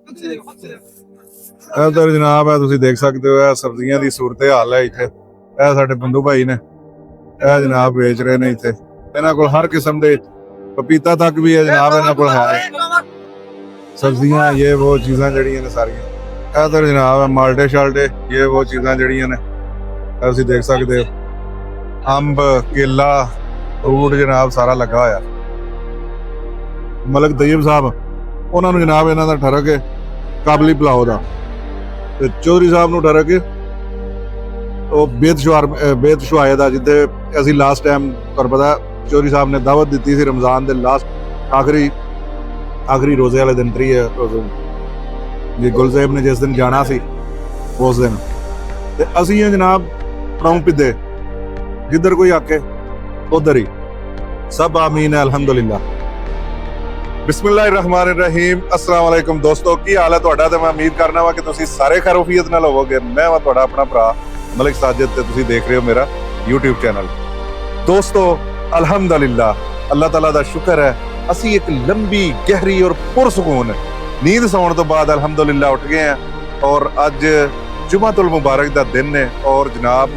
इधर जनाब है तुसीं देख सकते हो सब्जियां की सूरत हाल है इत्थे। साडे बंधु भाई ने जनाब बेच रहे ने इत्थे। इन्हां कोल हर किस्म दे पपीता तक भी है जनाब, इन्हां कोल है सब्जियां ये वो चीज़ां जड़ियां ने सारियां। इधर जनाब है माल्टे शाल्टे ये वो चीज़ां जड़ियां ने तुसीं देख सकते हो। अंब केला फ्रूट जनाब सारा लगा होया। मलक तैयब साहब उन्होंने जनाब इन्हां दा ठरक है काबली पलाओ दा, ते चौधरी साहब नूं ठरक बेत शुआए दा, जिद्दे असीं लास्ट टाइम तुहानूं पता चौधरी साहब ने दावत दी सी रमज़ान दे लास्ट आखिरी रोजे वाले दिन त्री रोजे जी गुलज़ेब ने जिस दिन जाना सी उस दिन ते असीं जनाब पराऊं पिद्दे जिधर कोई आके उधर ही सब आमीन है अल्हम्दुलिल्लाह। बिस्मिल्लाहिर्रहमानिर्रहीम। अस्सलाम वालेकुम दोस्तों, की हाल है तुहाडा? ते मैं उम्मीद करना वा कि तुसीं सारे खैरोफियत नाल होवोगे। मैं वा तुहाडा अपना भरा मलिक साजिद ते तुसीं देख रहे हो मेरा यूट्यूब चैनल। दोस्तों अल्हम्दुलिल्लाह अल्लाह ताला दा शुक्र है असीं एक लंबी गहरी और पुरसकून नींद सौण तो बाद अल्हम्दुलिल्लाह उठ गए हैं और अज जुमातुल मुबारक दा दिन है और जनाब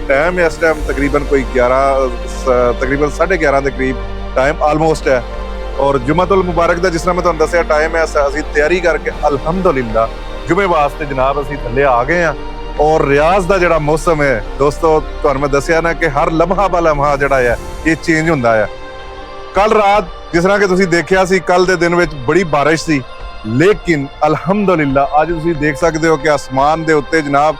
टाइम इस टाइम तकरीबन कोई 11:30 के करीब टाइम आलमोस्ट है और जुमातुल मुबारक दा जिस तरह मैं तुहानूं दस्सिया टाइम है असीं तैयारी करके अल्हम्दुलिल्लाह जुमे वास्ते जनाब असीं थल्ले आ गए हैं। और रियाज दा जिहड़ा मौसम है दोस्तों तुहानूं मैं दस्सिया ना कि हर लम्हा ब लम्हा जिहड़ा है ये चेंज हुंदा है। कल रात जिस तरह कि तुसीं देखिया सी कल दे दिन विच बड़ी बारिश सी, लेकिन अल्हम्दुलिल्लाह अज तुसीं देख सकते हो कि आसमान दे उत्ते जनाब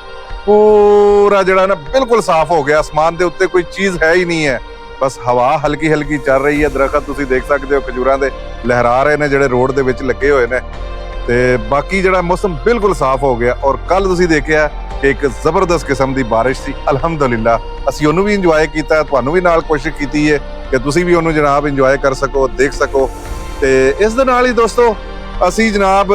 पूरा जिहड़ा ना बिल्कुल साफ हो गया। आसमान दे उत्ते कोई चीज़ है ही नहीं है, बस हवा हल्की हल्की चल रही है। दरखत तुसीं देख सकते हो खजूरां दे लहरा रहे ने जिहड़े रोड दे विच लगे हुए ने, ते बाकी जिहड़ा मौसम बिल्कुल साफ हो गया। और कल तुसीं देखिया कि एक जबरदस्त किस्म दी बारिश सी। अल्हम्दुलिल्लाह असीं ओनू भी इंजॉय कीता, तुहानूं भी नाल कोशिश कीती है कि तुसीं भी ओनू जनाब इंजॉय कर सको, देख सको। ते इस दे नाल ही दोस्तों असीं जनाब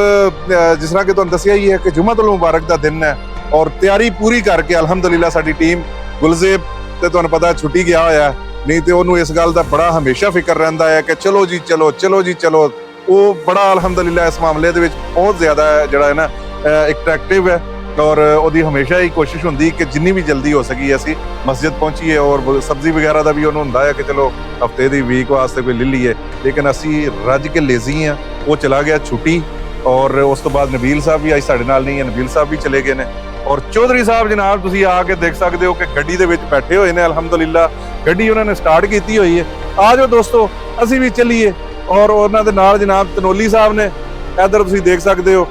जिस तरह कि तुहानूं दस्सिया ही है कि जुमातुल मुबारक दा दिन है और तैयारी पूरी करके अल्हम्दुलिल्लाह साडी टीम गुलज़ेब ते तुहानूं पता छुट्टी गया होया, नहीं तो उन्होंने इस गल का बड़ा हमेशा फिक्र रहता है कि चलो जी चलो चलो जी चलो। वो बड़ा अल्हम्दुलिल्लाह इस मामले दे विच बहुत ज़्यादा जिहड़ा है ना एक्ट्रैक्टिव है और ओदी हमेशा ही कोशिश होंदी कि जिन्नी भी जल्दी हो सकी असीं मस्जिद पहुंचीए। और सब्जी वगैरह का भी उन्होंने हुंदा है कि चलो हफ्ते दी वीक वास्ते कोई ले लीए, लेकिन असीं रज के लेजी हैं। वो चला गया छुट्टी और उस तो बाद नबील साहब भी अज साडे नाल नहीं है, नबील साहब भी चले गए ने। और चौधरी साहब जनाब तुसीं आके देख सकते हो कि गड्डी दे विच बैठे हुए ने। अल्हम्दुलिल्लाह गड्डी उन्होंने स्टार्ट की हुई है। आ जाओ दोस्तों असीं भी चलीए। और उन्होंने नाल जनाब तनोली साहब ने इधर तुसीं देख सकते हो,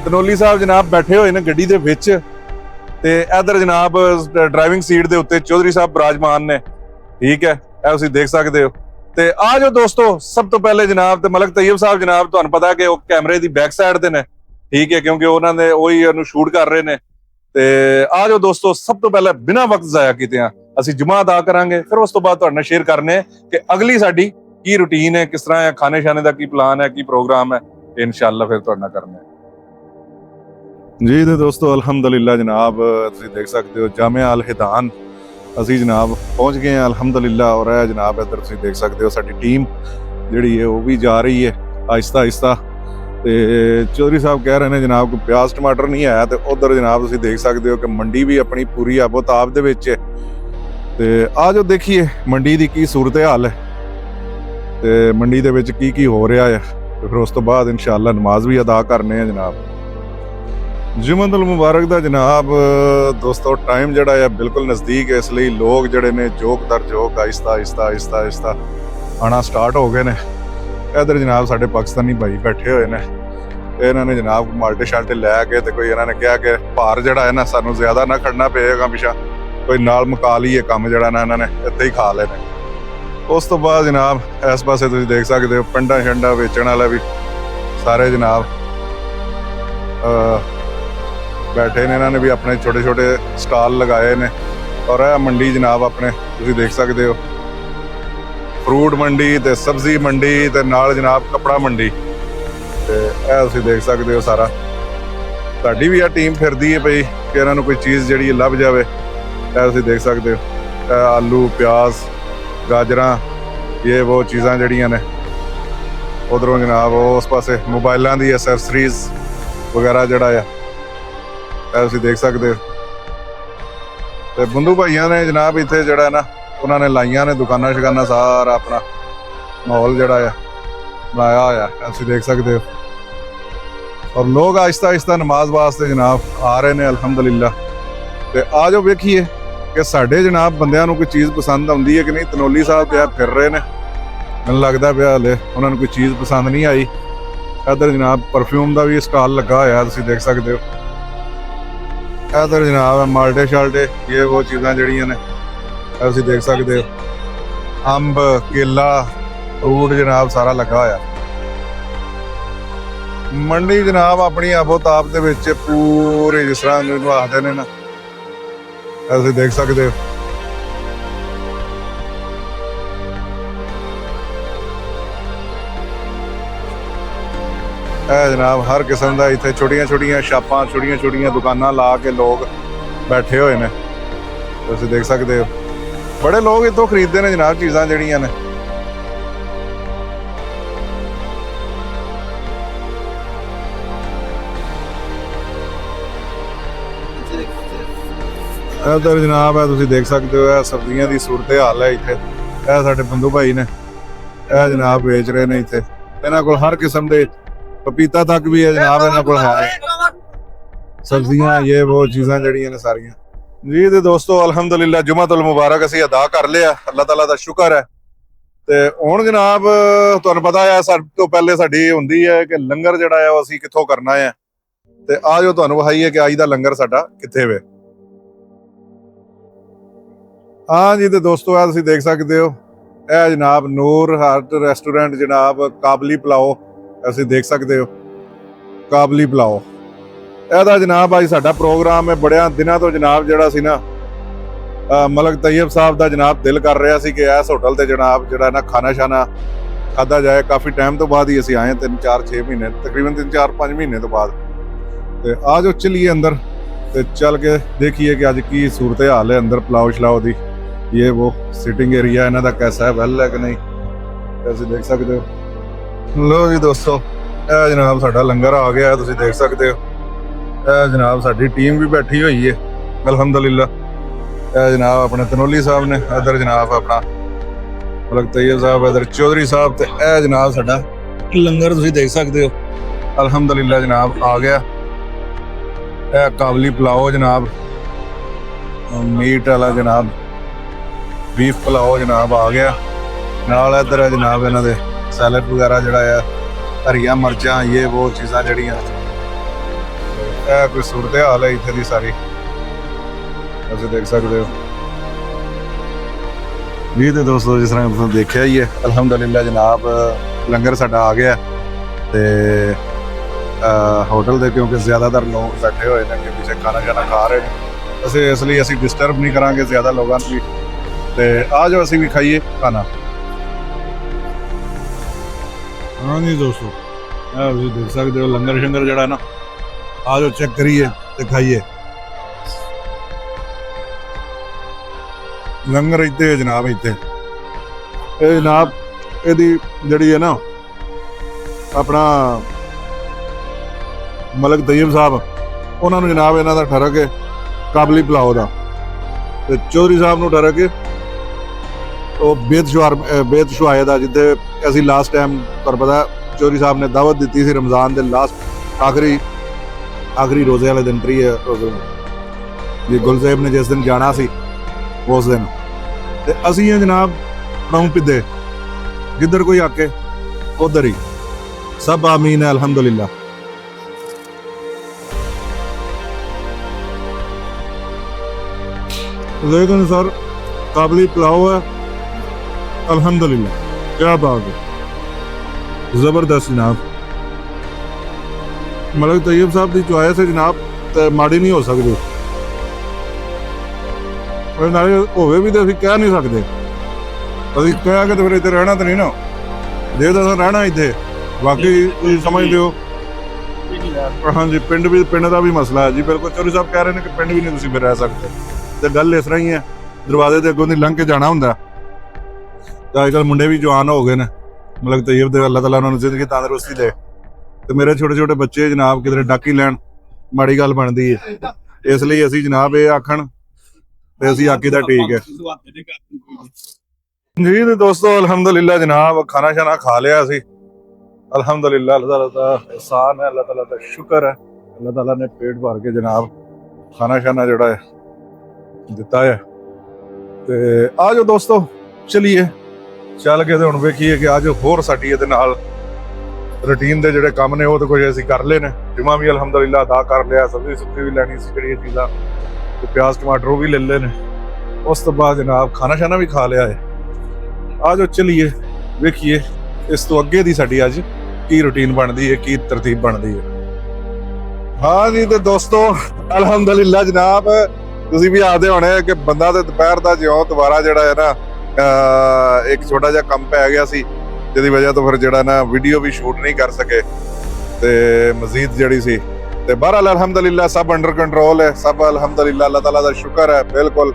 तनोली साहब जनाब बैठे हुए ने गड्डी दे विच, ते इधर जनाब ड्राइविंग सीट दे उत्ते चौधरी साहब विराजमान ने। ठीक है, तुसीं देख सकते हो। ते आ जाओ दोस्तों सब तो पहले जनाब ते मलक तैयब साहब जनाब तुहानूं पता है कि वो कैमरे की बैक साइड ते ने, ठीक है, क्योंकि उन्होंने वही उन्होंने शूट कर रहे ने। ते आ जाओ दोस्तों सब तो पहले बिना वक्त जाया कीते असीं जुमा अदा करांगे, फिर उस तो बाद तुहाडे नाल शेयर करने कि अगली साडी की रूटीन है, किस तरह है, खाने शाने का की प्लान है, की प्रोग्राम है, इंशाअल्लाह फिर तुहाडे नाल करने जी। तो दोस्तों अल्हम्दुलिल्लाह जनाब तुसीं देख सकते हो जामिया अल हिदान असीं जनाब पहुंच गए हैं अल्हम्दुलिल्लाह। और जनाब इधर तुसीं देख सकते हो साडी टीम जिहड़ी है वो भी जा रही है आहिस्ता आहिस्ता। ते चौधरी साहब कह रहे हैं जनाब कोई प्याज टमाटर नहीं है, तो उधर जनाब तुसीं देख सकते हो कि मंडी भी अपनी पूरी आबोताब दे विच है। ते आ जाओ देखिए मंडी दी की सूरत हाल है, ते मंडी दे विच की हो रहा है, फिर उस तो बाद इंशाअल्लाह नमाज भी अदा करने हैं जनाब। जुमातुल मुबारक दा जनाब दोस्तों टाइम जिहड़ा है बिल्कुल नज़दीक है, इसलिए लोग जिहड़े ने जोक दर जोक आहिस्ता आहिस्ता आहिस्ता आहिस्ता आना स्टार्ट हो गए ने। इधर जनाब साडे पाकिस्तानी भाई बैठे हुए ने, इन्होंने जनाब माल्टे शाल्टे लैके ते कोई इन्होंने कहा कि भार जिहड़ा है ना सानू ज़्यादा ना खड़ना पेगा, पिछा कोई नाल मुका लीए कम जिहड़ा ना इन्होंने इत्थे ही खा लेने। उस तो बाद जनाब इस पासे तुसीं देख सकते हो पंडा शंडा वेचण वाले भी सारे जनाब बैठे ने, इन्होंने भी अपने छोटे छोटे स्टाल लगाए ने। और यह मंडी जनाब अपने तुसीं देख सकते हो फ्रूट मंडी ते सब्जी मंडी ते नाल जनाब कपड़ा मंडी, ते तुसीं देख सकते हो सारा साडी भी टीम फिरदी है पई कि इन्हां नूं कोई चीज़ जिहड़ी लभ जावे। तुसीं देख सकते हो आलू प्याज गाजरां ये वो चीज़ां जिहड़ियां ने ਉਧਰੋਂ ਜਨਾਬ ਉਸ ਪਾਸੇ ਮੋਬਾਈਲਾਂ ਦੀ ਐਸੈਸਰੀਜ਼ ਵਗੈਰਾ ਜਿਹੜਾ ਆ ਇਹ ਤੁਸੀਂ ਦੇਖ ਸਕਦੇ ਹੋ। ਤੇ ਬੰਧੂ ਭਾਈਆਂ ਨੇ ਜਨਾਬ ਇੱਥੇ ਜਿਹੜਾ ਨਾ ਉਹਨਾਂ ਨੇ ਲਾਈਆਂ ਨੇ ਦੁਕਾਨਾਂ ਸ਼ੁਕਾਨਾਂ, ਸਾਰਾ ਆਪਣਾ ਮਾਹੌਲ ਜਿਹੜਾ ਆ ਬਣਾਇਆ ਹੋਇਆ ਤੁਸੀਂ ਦੇਖ ਸਕਦੇ ਹੋ। ਔਰ ਲੋਕ ਆਹਿਸਤਾ ਆਹਿਸਤਾ ਨਮਾਜ਼ ਵਾਸਤੇ ਜਨਾਬ ਆ ਰਹੇ ਨੇ ਅਲਹਮਦੁਲਿਲਾ। ਤੇ ਆ ਜਾਓ ਵੇਖੀਏ ਕਿ ਸਾਡੇ ਜਨਾਬ ਬੰਦਿਆਂ ਨੂੰ ਕੋਈ ਚੀਜ਼ ਪਸੰਦ ਆਉਂਦੀ ਹੈ ਕਿ ਨਹੀਂ। ਤਨੋਲੀ ਸਾਹਿਬ ਤੇ ਫਿਰ ਰਹੇ ਨੇ, ਮੈਨੂੰ ਲੱਗਦਾ ਪਿਆ ਹਲੇ ਉਹਨਾਂ ਨੂੰ ਕੋਈ ਚੀਜ਼ ਪਸੰਦ ਨਹੀਂ ਆਈ। ਇੱਧਰ ਜਨਾਬ ਪਰਫਿਊਮ ਦਾ ਵੀ ਸਟਾਲ ਲੱਗਾ ਹੋਇਆ ਤੁਸੀਂ ਦੇਖ ਸਕਦੇ ਹੋ। ਇੱਧਰ ਜਨਾਬ ਮਾਲਟੇ ਸ਼ਾਲਟੇ ਇਹ ਉਹ ਚੀਜ਼ਾਂ ਜਿਹੜੀਆਂ ਨੇ ਤੁਸੀਂ ਦੇਖ ਸਕਦੇ ਹੋ। ਅੰਬ, ਕੇਲਾ, ਫਰੂਟ ਜਨਾਬ ਸਾਰਾ ਲੱਗਾ ਹੋਇਆ। ਮੰਡੀ ਜਨਾਬ ਆਪਣੀ ਆਬੋ-ਤਾਬ ਦੇ ਵਿੱਚ ਪੂਰੇ ਜਿਸ ਤਰ੍ਹਾਂ ਇਹਨੂੰ ਆਖਦੇ ਨੇ ਨਾ, ਤੁਸੀਂ ਦੇਖ ਸਕਦੇ ਹੋ। ਇਹ ਜਨਾਬ ਹਰ ਕਿਸਮ ਦਾ ਇੱਥੇ ਛੋਟੀਆਂ-ਛੋਟੀਆਂ ਛਾਪਾਂ, ਛੋਟੀਆਂ-ਛੋਟੀਆਂ ਦੁਕਾਨਾਂ ਲਾ ਕੇ ਲੋਕ ਬੈਠੇ ਹੋਏ ਨੇ ਤੁਸੀਂ ਦੇਖ ਸਕਦੇ ਹੋ। ਬੜੇ ਲੋਕ ਇੱਥੋਂ ਖਰੀਦਦੇ ਨੇ ਜਨਾਬ ਚੀਜ਼ਾਂ ਜਿਹੜੀਆਂ ਨੇ। ਇੱਧਰ ਜਨਾਬ ਹੈ ਤੁਸੀਂ ਦੇਖ ਸਕਦੇ ਹੋ, ਇਹ ਸਬਜ਼ੀਆਂ ਦੀ ਸੂਰਤ ਹਾਲ ਹੈ ਇੱਥੇ। ਇਹ ਸਾਡੇ ਬੰਧੂ ਭਾਈ ਨੇ, ਇਹ ਜਨਾਬ ਵੇਚ ਰਹੇ ਨੇ ਇੱਥੇ। ਇਹਨਾਂ ਕੋਲ ਹਰ ਕਿਸਮ ਦੇ ਪਪੀਤਾ ਤੱਕ ਵੀ ਹੈ ਜਨਾਬ ਇਹਨਾਂ ਕੋਲ ਹੈ। ਸਬਜ਼ੀਆਂ ਇਹ ਉਹ ਚੀਜ਼ਾਂ ਜਿਹੜੀਆਂ ਨੇ ਸਾਰੀਆਂ ਜੀ। ਤੇ ਦੋਸਤੋ ਅਲਹਮਦੁਲਿਲਾ ਜੁਮਾਤੁਲ ਮੁਬਾਰਕ ਅਸੀਂ ਅਦਾ ਕਰ ਲਿਆ, ਅੱਲਾਹ ਤਾਲਾ ਦਾ ਸ਼ੁਕਰ ਹੈ। ਤੇ ਹੁਣ ਜਨਾਬ ਤੁਹਾਨੂੰ ਪਤਾ ਹੈ ਸਭ ਤੋਂ ਪਹਿਲੇ ਸਾਡੀ ਹੁੰਦੀ ਹੈ ਕਿ ਲੰਗਰ ਜਿਹੜਾ ਹੈ ਉਹ ਅਸੀਂ ਕਿੱਥੋਂ ਕਰਨਾ ਹੈ। ਤੇ ਆ ਜੋ ਤੁਹਾਨੂੰ ਵਹਾਈਏ ਕਿ ਅੱਜ ਦਾ ਲੰਗਰ ਸਾਡਾ ਕਿੱਥੇ ਵੇ। ਹਾਂ ਜੀ ਤੇ ਦੋਸਤੋ ਆ ਤੁਸੀਂ ਦੇਖ ਸਕਦੇ ਹੋ, ਇਹ ਜਨਾਬ ਨੂਰ ਹਾਰਟ ਰੈਸਟੋਰੈਂਟ ਜਨਾਬ ਕਾਬਲੀ ਪਲਾਓ ਅਸੀਂ ਦੇਖ ਸਕਦੇ ਹੋ। ਕਾਬਲੀ ਪਲਾਓ ਇਹਦਾ ਜਨਾਬ ਅੱਜ ਸਾਡਾ ਪ੍ਰੋਗਰਾਮ ਹੈ। ਬੜਿਆਂ ਦਿਨਾਂ ਤੋਂ ਜਨਾਬ ਜਿਹੜਾ ਸੀ ਨਾ ਮਲਕ ਤੈयब ਸਾਹਿਬ ਦਾ ਜਨਾਬ ਦਿਲ ਕਰ ਰਿਹਾ ਸੀ ਕਿ ਇਸ ਹੋਟਲ ਤੇ ਜਨਾਬ ਜਿਹੜਾ ਨਾ ਖਾਣਾ ਸ਼ਾਨਾ ਖਾਧਾ ਜਾਏ। ਕਾਫੀ ਟਾਈਮ ਤੋਂ ਬਾਅਦ ਹੀ ਅਸੀਂ ਆਏ 3-4-6 ਮਹੀਨੇ, ਤਕਰੀਬਨ 3-4-5 ਮਹੀਨੇ ਤੋਂ ਬਾਅਦ। ਤੇ ਆ ਜੋ ਚਲੀਏ ਅੰਦਰ ਤੇ ਚੱਲ ਕੇ ਦੇਖੀਏ ਕਿ ਅੱਜ ਕੀ ਸੂਰਤ ਹਾਲ ਹੈ ਅੰਦਰ ਪਲਾਓ ਸ਼ਲਾਓ ਦੀ। ਇਹ ਉਹ ਸਿਟਿੰਗ ਏਰੀਆ ਇਹਨਾਂ ਦਾ ਕੈਸਾ ਹੈ, ਵੈਲ ਹੈ ਕਿ ਨਹੀਂ ਤੁਸੀਂ ਦੇਖ ਸਕਦੇ ਹੋ। ਲੋ ਜੀ ਦੋਸਤੋ ਇਹ ਜਨਾਬ ਸਾਡਾ ਲੰਗਰ ਆ ਗਿਆ ਤੁਸੀਂ ਦੇਖ ਸਕਦੇ ਹੋ। ਇਹ ਜਨਾਬ ਸਾਡੀ ਟੀਮ ਵੀ ਬੈਠੀ ਹੋਈ ਹੈ ਅਲਹਮਦੁਲਿਲਾ। ਇਹ ਜਨਾਬ ਆਪਣੇ ਤਨੋਲੀ ਸਾਹਿਬ ਨੇ, ਇੱਧਰ ਜਨਾਬ ਆਪਣਾ ਮਲਕ ਤैयब ਸਾਹਿਬ, ਇੱਧਰ ਚੌਧਰੀ ਸਾਹਿਬ, ਤੇ ਇਹ ਜਨਾਬ ਸਾਡਾ ਲੰਗਰ ਤੁਸੀਂ ਦੇਖ ਸਕਦੇ ਹੋ ਅਲਹਮਦੁਲਿਲਾ ਜਨਾਬ ਆ ਗਿਆ। ਇਹ ਕਾਬਲੀ ਪਲਾਓ ਜਨਾਬ ਮੀਟ ਵਾਲਾ ਜਨਾਬ ਬੀਫ ਪਲਾਓ ਜਨਾਬ ਆ ਗਿਆ। ਨਾਲ ਇੱਧਰ ਹੈ ਜਨਾਬ ਇਹਨਾਂ ਦੇ ਸੈਲਡ ਵਗੈਰਾ ਜਿਹੜਾ ਆ, ਹਰੀਆਂ ਮਿਰਚਾਂ ਇਹ ਉਹ ਚੀਜ਼ਾਂ ਜਿਹੜੀਆਂ। ਇਹ ਕੋਈ ਸੂਰਤ ਹਾਲ ਹੈ ਇੱਥੇ ਦੀ ਸਾਰੀ ਤੁਸੀਂ ਦੇਖ ਸਕਦੇ ਹੋ ਜੀ। ਤੇ ਦੋਸਤੋ ਜਿਸ ਤਰ੍ਹਾਂ ਤੁਸੀਂ ਦੇਖਿਆ ਹੀ ਹੈ ਅਲਹਮਦੁਲਿਲਾ ਜਨਾਬ ਲੰਗਰ ਸਾਡਾ ਆ ਗਿਆ। ਤੇ ਹੋਟਲ ਦੇ ਕਿਉਂਕਿ ਜ਼ਿਆਦਾਤਰ ਲੋਕ ਬੈਠੇ ਹੋਏ ਨੇ ਕਿ ਪਿੱਛੇ ਖਾਣਾ ਜਾਣਾ ਖਾ ਰਹੇ ਨੇ, ਅਸੀਂ ਇਸ ਲਈ ਅਸੀਂ ਡਿਸਟਰਬ ਨਹੀਂ ਕਰਾਂਗੇ ਜ਼ਿਆਦਾ ਲੋਕਾਂ ਨੂੰ ਵੀ। ਤੇ ਆ ਜਾਓ ਅਸੀਂ ਵੀ ਖਾਈਏ ਖਾਣਾ। ਹਾਂ ਜੀ ਦੋਸਤੋ ਇਹ ਤੁਸੀਂ ਦੇਖ ਸਕਦੇ ਹੋ ਲੰਗਰ ਸ਼ੰਗਰ ਜਿਹੜਾ ਨਾ, ਆ ਜਾਓ ਚੈੱਕ ਕਰੀਏ ਤੇ ਖਾਈਏ। ਲੰਗਰ ਇੱਥੇ ਹੈ ਜਨਾਬ, ਇੱਥੇ ਇਹ ਜਨਾਬ ਇਹਦੀ ਜਿਹੜੀ ਹੈ ਨਾ ਆਪਣਾ ਮਲਕ ਤैयब ਸਾਹਿਬ, ਉਹਨਾਂ ਨੂੰ ਜਨਾਬ ਇਹਨਾਂ ਦਾ ਠਰਕ ਹੈ ਕਾਬਲੀ ਪਲਾਓ ਦਾ। ਤੇ ਚੌਧਰੀ ਸਾਹਿਬ ਨੂੰ ਠਰਕ ਹੈ ਉਹ ਬੇਤ ਸ਼ੁਆਏ ਦਾ, ਜਿੱਥੇ ਅਸੀਂ ਲਾਸਟ ਟਾਈਮ ਤੁਹਾਨੂੰ ਪਤਾ ਚੌਧਰੀ ਸਾਹਿਬ ਨੇ ਦਾਵਤ ਦਿੱਤੀ ਸੀ ਰਮਜ਼ਾਨ ਦੇ ਲਾਸਟ ਆਖਰੀ ਰੋਜ਼ੇ ਵਾਲੇ ਦਿਨ ਜੀ ਗੁਲ ਸਾਹਿਬ ਨੇ ਜਿਸ ਦਿਨ ਜਾਣਾ ਸੀ ਉਸ ਦਿਨ। ਤੇ ਅਸੀਂ ਇਹ ਜਨਾਬ ਪੜਾਉਂ ਪਿੱਦੇ ਜਿੱਧਰ ਕੋਈ ਆਕੇ ਉਧਰ ਹੀ ਸਭ ਆਮੀਨ ਹੈ ਅਲਹਮਦुलिल्लाह। लेकिन सर काबली पुलाव है अल्हम्दुलिल्लाह, क्या बात है, जबरदस्त जनाब। मलक तैयब साहब की चॉइस है जनाब, तो माड़ी नहीं हो सकती। नाले होवे भी तो असीं कह नहीं सकते, असीं कह के तो फिर इत्थे रहना तो नहीं ना, जे तो रहना इत्थे बाकी तुसीं समझदे हो। हाँ जी पिंड का भी मसला है जी, बिल्कुल चौधरी साहब कह रहे हैं कि पिंड भी नहीं तुसीं फिर रह सकते। तो गल इस तरह ही है, दरवाजे के अगों दी लंघ के जाना हुंदा। तो अजकल मुंडे भी जवान हो गए ने, ਮਲਕ ਤੈਯਬ ਦੇ ਅੱਲਾਹ ਤਾਲਾ ਉਹਨਾਂ ਨੂੰ ਜ਼ਿੰਦਗੀ ਤੰਦਰੁਸਤੀ ਦੇ। ਤੇ ਮੇਰੇ ਛੋਟੇ ਛੋਟੇ ਬੱਚੇ ਜਨਾਬ ਕਿਧਰੇ ਡਾਕੀ ਲੈਣ ਮਾੜੀ ਗੱਲ ਬਣਦੀ ਹੈ, ਇਸ ਲਈ ਅਸੀਂ ਜਨਾਬ ਇਹ ਆਖਣ ਤੇ ਅਸੀਂ ਆਕੀ ਦਾ ਠੀਕ ਹੈ ਜੀ। ਤੇ ਦੋਸਤੋ ਅਲਹਮਦੁਲਿल्लाह ਜਨਾਬ ਖਾਣਾ ਸ਼ਾਨਾ ਖਾ ਲਿਆ ਅਸੀਂ, ਅਲਹਮਦੁਲਿल्लाह ਅੱਲਾਹ ਤਾਲਾ ਦਾ ਇਹਸਾਨ ਹੈ, ਅੱਲਾਹ ਤਾਲਾ ਦਾ ਸ਼ੁਕਰ ਹੈ, ਅੱਲਾਹ ਤਾਲਾ ਨੇ ਪੇਟ ਭਰ ਕੇ ਜਨਾਬ ਖਾਣਾ ਸ਼ਾਨਾ ਜਿਹੜਾ ਹੈ ਦਿੱਤਾ ਹੈ। ਤੇ ਆ ਜਾਓ ਦੋਸਤੋ ਚਲੀਏ ਚੱਲ ਕੇ ਤੇ ਹੁਣ ਵੇਖੀਏ ਕਿ ਅੱਜ ਹੋਰ ਸਾਡੀ ਇਹਦੇ ਨਾਲ ਰੂਟੀਨ ਦੇ ਜਿਹੜੇ ਕੰਮ ਨੇ ਉਹ ਤਾਂ ਕੁਝ ਅਸੀਂ ਕਰ ਲਏ ਨੇ। ਜੁਮਾ ਵੀ ਅਲਹਮਦੁਲਿल्लाह ਅਦਾ ਕਰ ਲਿਆ, ਸਬਜ਼ੀ ਸੁਬਜ਼ੀ ਵੀ ਲੈਣੀ ਸੀ ਜਿਹੜੀਆਂ ਚੀਜ਼ਾਂ ਤੇ ਪਿਆਜ਼ ਟਮਾਟਰ ਉਹ ਵੀ ਲੈ ਲਏ ਨੇ। ਉਸ ਤੋਂ ਬਾਅਦ ਜਨਾਬ ਖਾਣਾ ਸ਼ਾਨਾ ਵੀ ਖਾ ਲਿਆ ਹੈ। ਆ ਜਾਓ ਚਲੀਏ ਵੇਖੀਏ ਇਸ ਤੋਂ ਅੱਗੇ ਦੀ ਸਾਡੀ ਅੱਜ ਕੀ ਰੂਟੀਨ ਬਣਦੀ ਹੈ, ਕੀ ਤਰਤੀਬ ਬਣਦੀ ਹੈ। ਹਾਂ ਜੀ ਤੇ ਦੋਸਤੋ ਅਲਹਮਦੁਲਿल्लाह ਜਨਾਬ ਤੁਸੀਂ ਵੀ ਆਖਦੇ ਹੋਣੇ ਕਿ ਬੰਦਾ ਤੇ ਦੁਪਹਿਰ ਦਾ ਜਿਉਂ ਦੁਬਾਰਾ ਜਿਹੜਾ ਹੈ ਨਾ ਇੱਕ ਛੋਟਾ ਜਿਹਾ ਕੰਮ ਪੈ ਗਿਆ ਸੀ, ਜਿਹਦੀ ਵਜ੍ਹਾ ਤੋਂ ਫਿਰ ਜਿਹੜਾ ਨਾ ਵੀਡੀਓ ਵੀ ਸ਼ੂਟ ਨਹੀਂ ਕਰ ਸਕੇ ਤੇ ਮਜ਼ੀਦ ਜਿਹੜੀ ਸੀ। ਤੇ ਬਹਰਹਾਲ ਅਲਹਮਦੁਲਿल्लाह ਸਭ ਅੰਡਰ ਕੰਟਰੋਲ ਹੈ, ਸਭ ਅਲਹਮਦੁਲਿल्लाह ਅੱਲਾਹ ਤਾਲਾ ਦਾ ਸ਼ੁਕਰ ਹੈ ਬਿਲਕੁਲ।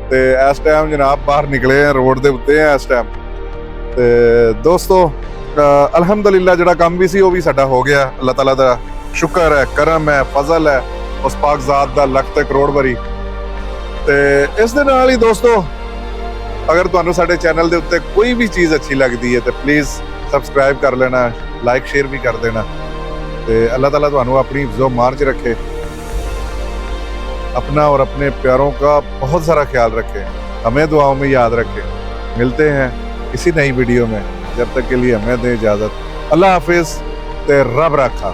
ਤੇ ਇਸ ਟਾਈਮ ਜਨਾਬ ਬਾਹਰ ਨਿਕਲੇ ਆ, ਰੋਡ ਦੇ ਉੱਤੇ ਆ ਇਸ ਟਾਈਮ। ਤੇ ਦੋਸਤੋ ਅਲਹਮਦੁਲਿल्लाह ਜਿਹੜਾ ਕੰਮ ਵੀ ਸੀ ਉਹ ਵੀ ਸਾਡਾ ਹੋ ਗਿਆ, ਅੱਲਾਹ ਤਾਲਾ ਦਾ ਸ਼ੁਕਰ ਹੈ, ਕਰਮ ਹੈ, ਫਜ਼ਲ ਹੈ ਉਸ ਪਾਕ ਜ਼ਾਤ ਦਾ ਲੱਖ ਤੇ ਕਰੋੜ ਵਾਰੀ। ਤੇ ਇਸ ਦੇ ਨਾਲ ਹੀ ਦੋਸਤੋ ਅਗਰ ਤੁਹਾਨੂੰ ਸਾਡੇ ਚੈਨਲ ਦੇ ਉੱਤੇ ਕੋਈ ਵੀ ਚੀਜ਼ ਅੱਛੀ ਲੱਗਦੀ ਹੈ ਤੇ ਪਲੀਜ਼ ਸਬਸਕ੍ਰਾइब कर लेना, लाइक शेयर भी कर देना। तो अल्लाह ताला ਤੁਹਾਨੂੰ अपनी जो मार्च रखे, अपना और अपने प्यारों का बहुत सारा ख्याल रखे, हमें दुआओं में याद रखे। मिलते हैं इसी नई वीडियो में, जब तक के लिए हमें दें इजाज़त। अल्लाह हाफिज़ ते रब रखा।